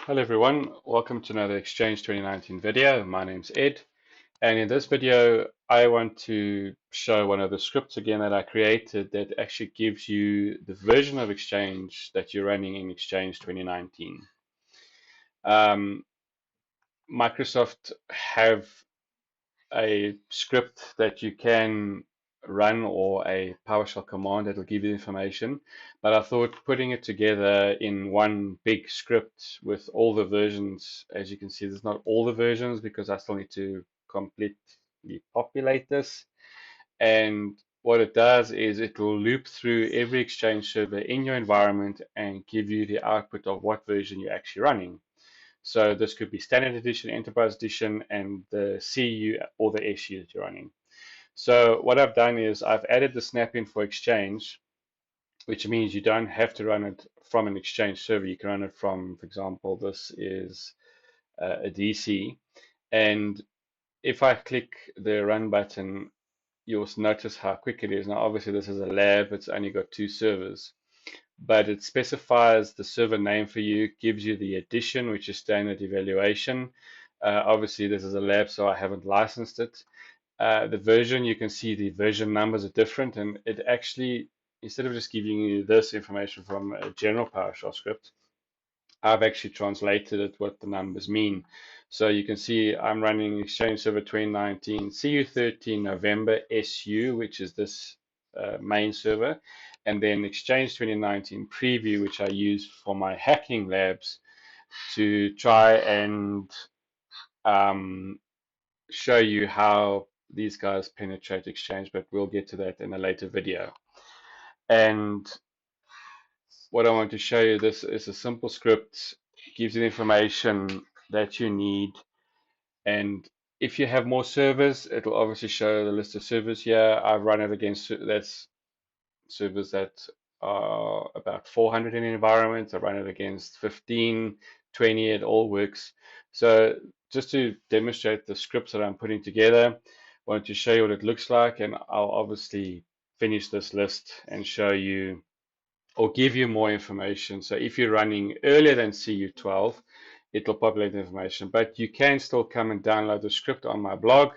Hello everyone, welcome to another Exchange 2019 video. My name's Ed, and in this video I want to show one of the scripts again that I created that actually gives you the version of Exchange that you're running in Exchange 2019. Um, Microsoft have a script that you can run or a PowerShell command that will give you information. But I thought putting it together in one big script with all the versions, as you can see, there's not all the versions because I still need to completely populate this. And what it does is it will loop through every Exchange server in your environment and give you the output of what version you're actually running. So this could be standard edition, enterprise edition, and the CU or the SU that you're running. So what I've done is I've added the snap-in for Exchange, which means you don't have to run it from an Exchange server. You can run it from, for example, this is a DC. And if I click the run button, you'll notice how quick it is. Now, obviously, this is a lab. It's only got 2 servers, but it specifies the server name for you, gives you the edition, which is standard evaluation. Obviously, this is a lab, so I haven't licensed it. The version, you can see the version numbers are different, and it actually, instead of just giving you this information from a general PowerShell script, I've actually translated it what the numbers mean. So you can see I'm running Exchange Server 2019 CU13 November SU, which is this main server, and then Exchange 2019 Preview, which I use for my hacking labs to try and um, show you how these guys penetrate Exchange, but we'll get to that in a later video. And what I want to show you, this is a simple script, gives you the information that you need. And if you have more servers, it'll obviously show the list of servers here. I've run it against that's servers that are about 400 in the environment. I run it against 15, 20, it all works. So just to demonstrate the scripts that I'm putting together, I want to show you what it looks like, and I'll obviously finish this list and show you or give you more information. So if you're running earlier than CU12, it'll populate the information, but you can still come and download the script on my blog.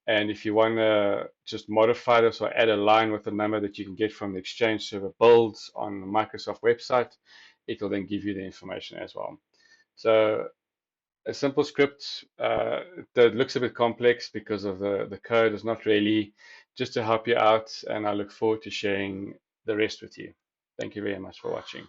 And if you want to just modify this or add a line with the number that you can get from the Exchange server builds on the Microsoft website, it will then give you the information as well. So a simple script that looks a bit complex because of the code is not really, just to help you out. And I look forward to sharing the rest with you. Thank you very much for watching.